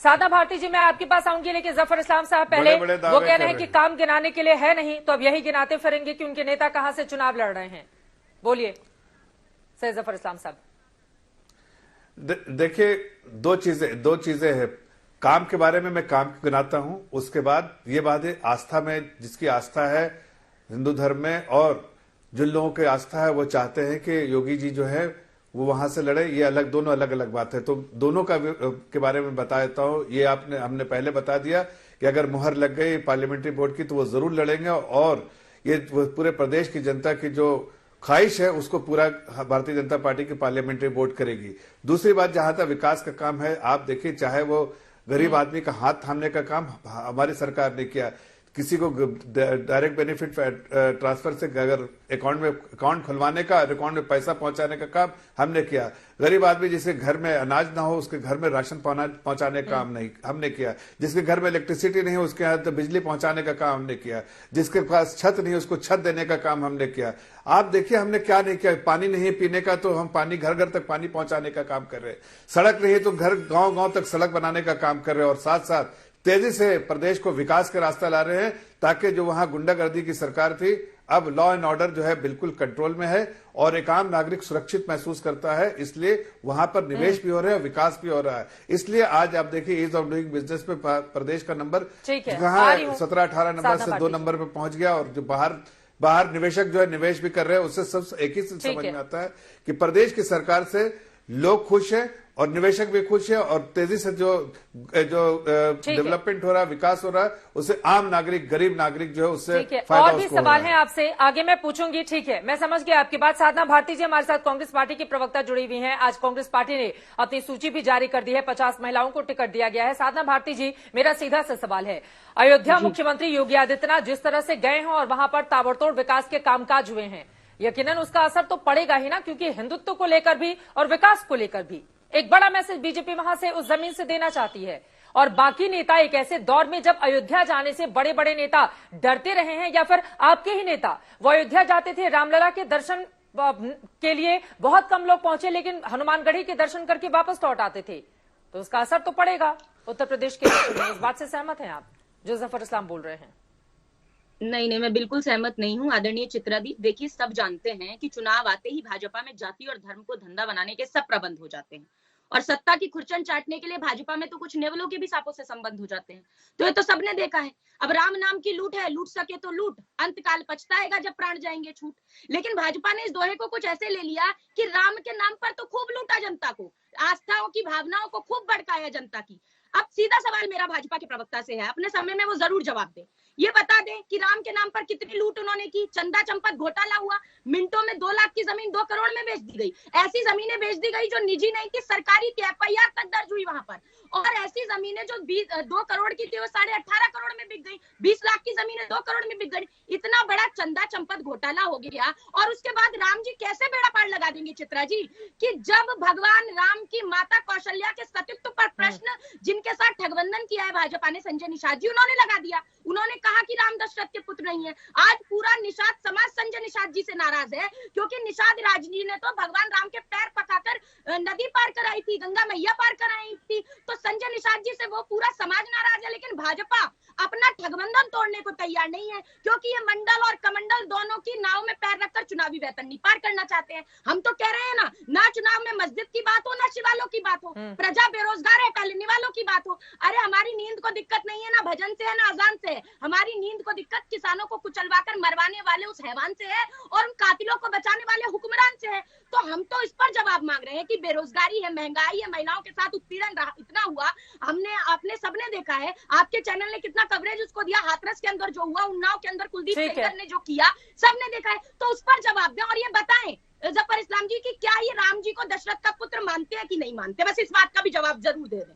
साधना भारती जी, मैं आपके पास आऊंगी, लेकिन जफर इस्लाम साहब पहले वो कह रहे हैं कि काम गिनाने के लिए है नहीं, तो अब यही गिनाते फिरेंगे कि उनके नेता कहां से चुनाव लड़ रहे हैं। बोलिए सैयद जफर इस्लाम साहब। देखिए, दो चीजें हैं। काम के बारे में मैं काम गिनाता हूं, उसके बाद ये बात है आस्था में, जिसकी आस्था है हिंदू धर्म में और जिन लोगों की आस्था है वो चाहते हैं कि योगी जी जो है वो वहां से लड़े, ये दोनों अलग अलग बात है। तो दोनों के बारे में बता देता हूं। ये हमने पहले बता दिया कि अगर मुहर लग गई पार्लियामेंट्री बोर्ड की तो वो जरूर लड़ेंगे, और ये पूरे प्रदेश की जनता की जो ख्वाहिश है उसको पूरा भारतीय जनता पार्टी की पार्लियामेंट्री बोर्ड करेगी। दूसरी बात, जहां तक विकास का काम है, आप देखिए, चाहे वो गरीब आदमी का हाथ थामने का काम हमारी सरकार ने किया, किसी को डायरेक्ट बेनिफिट ट्रांसफर से अगर अकाउंट खुलवाने का, अकाउंट में पैसा पहुंचाने का काम हमने किया। गरीब आदमी जिसके घर में अनाज ना हो उसके घर में राशन पहुंचाने का काम नहीं हमने किया। जिसके घर में इलेक्ट्रिसिटी नहीं है उसके यहाँ तो बिजली पहुंचाने का काम हमने किया। जिसके पास छत नहीं है उसको छत देने का काम हमने किया। आप देखिए हमने क्या नहीं किया। पानी नहीं पीने का तो हम पानी घर घर तक पानी पहुंचाने का काम कर रहे हैं। सड़क नहीं है तो घर गांव तक सड़क बनाने का काम कर रहे हैं, और साथ साथ तेजी से प्रदेश को विकास का रास्ता ला रहे हैं, ताकि जो वहां गुंडागर्दी की सरकार थी, अब लॉ एंड ऑर्डर जो है बिल्कुल कंट्रोल में है और एक आम नागरिक सुरक्षित महसूस करता है। इसलिए वहां पर निवेश भी हो रहा है, विकास भी हो रहा है। इसलिए आज आप देखिए ईज ऑफ डूइंग बिजनेस पे प्रदेश का नंबर कहाँ 17-18 नंबर से 2 नंबर पे पहुंच गया, और जो बाहर निवेशक जो है निवेश भी कर रहे हैं, उससे सब एक ही समझ में आता है कि प्रदेश की सरकार से लोग खुश हैं और निवेशक भी खुश है, और तेजी से जो डेवलपमेंट हो रहा है, विकास हो रहा है, उससे आम नागरिक, गरीब नागरिक जो है उससे फायदा। और भी सवाल हैं आपसे आगे मैं पूछूंगी, ठीक है, मैं समझ गया आपकी बात। साधना भारती जी हमारे साथ कांग्रेस पार्टी की प्रवक्ता जुड़ी हुई हैं। आज कांग्रेस पार्टी ने अपनी सूची भी जारी कर दी है, 50 महिलाओं को टिकट दिया गया है। साधना भारती जी, मेरा सीधा सा सवाल है, अयोध्या मुख्यमंत्री योगी आदित्यनाथ जिस तरह से गए हैं और वहां पर ताबड़तोड़ विकास के कामकाज हुए हैं, यकीनन उसका असर तो पड़ेगा ही ना, क्योंकि हिंदुत्व को लेकर भी और विकास को लेकर भी एक बड़ा मैसेज बीजेपी वहां से उस जमीन से देना चाहती है। और बाकी नेता एक ऐसे दौर में जब अयोध्या जाने से बड़े बड़े नेता डरते रहे हैं, या फिर आपके ही नेता वो अयोध्या जाते थे रामलला के दर्शन के लिए, बहुत कम लोग पहुंचे, लेकिन हनुमानगढ़ी के दर्शन करके वापस लौट आते थे, तो उसका असर तो पड़ेगा उत्तर प्रदेश के। इस बात से सहमत हैं आप जो जफर इस्लाम बोल रहे हैं? नहीं, मैं बिल्कुल सहमत नहीं हूँ आदरणीय चित्रा दी। देखिए, सब जानते हैं कि चुनाव आते ही भाजपा में जाति और धर्म को धंधा बनाने के सब प्रबंध हो जाते हैं, और सत्ता की खुरचन चाटने के लिए भाजपा में तो कुछ नेवलों के भी सांपों से संबंध हो जाते हैं। तो ये तो सबने देखा है। अब राम नाम की लूट है, लूट सके तो लूट, अंतकाल पछताएगा जब प्राण जाएंगे छूट। लेकिन भाजपा ने इस दोहे को कुछ ऐसे ले लिया कि राम के नाम पर तो खूब लूटा जनता को, आस्थाओं की भावनाओं को खूब भड़काया जनता की। अब सीधा सवाल मेरा भाजपा के प्रवक्ता से है, अपने समय में वो जरूर जवाब दे, ये बता दें कि राम के नाम पर कितनी लूट उन्होंने की। चंदा चंपत घोटाला हुआ, मिनटों में 2 लाख की जमीन 2 करोड़ में बेच दी गई। ऐसी जमीनें बेच दी गई जो निजी नहीं थी, सरकारी थी, FIR तक दर्ज हुई वहां पर। और ऐसी जमीनें जो 2 करोड़ की थी वो 18.5 करोड़ में बिक गई। 20 लाख की जमीनें 2 करोड़ में बिक गई। इतना बड़ा चंदा चंपत घोटाला हो गया, और उसके बाद राम जी कैसे बेड़ा पार लगा देंगे चित्रा जी, कि जब भगवान राम की माता कौशल्या के सतीत्व पर प्रश्न जिनके साथ ठगबंधन किया है भाजपा ने, संजय निषाद जी, उन्होंने लगा दिया। उन्होंने कहा कि राम दशरथ के पुत्र नहीं है। आज पूरा निषाद समाज संजय निषाद जी से नाराज है, क्योंकि निषाद राज जी ने तो भगवान राम के पैर पकाकर नदी पार कराई थी, गंगा मैया पार कराई थी। तो संजय निषाद जी से वो पूरा समाज नाराज है। लेकिन भाजपा अपना ठगबंधन तोड़ने को तैयार नहीं है, क्योंकि ये मंडल और कमंडल दोनों की नाव में पैर रखकर चुनावी वेतन नहीं पार करना चाहते हैं। हम तो कह रहे हैं ना चुनाव में मस्जिद की बात हो, ना शिवालों की बात हो, प्रजा बेरोजगार है, पहले निवालों की बात हो। अरे हमारी नींद को दिक्कत नहीं है, ना भजन से है ना अजान से है। हमारी नींद को दिक्कत किसानों को कुचलवाकर मरवाने वाले उस हैवान से है, और उन कातिलों को बचाने वाले हुक्मरान से है। तो हम तो इस पर जवाब मांग रहे हैं कि बेरोजगारी है, महंगाई है, महिलाओं के साथ उत्पीड़न इतना हुआ। आपने सबने देखा है, आपके चैनल ने कितना कवरेज उसको दिया। हाथरस के अंदर जो हुआ, उन्नाव के अंदर कुलदीप सेंगर ने जो किया, सबने देखा है। तो उस पर जवाब दें और ये बताएं जफर इस्लाम जी की क्या ये राम जी को दशरथ का पुत्र मानते हैं कि नहीं मानते। बस इस बात का भी जवाब जरूर दे दें।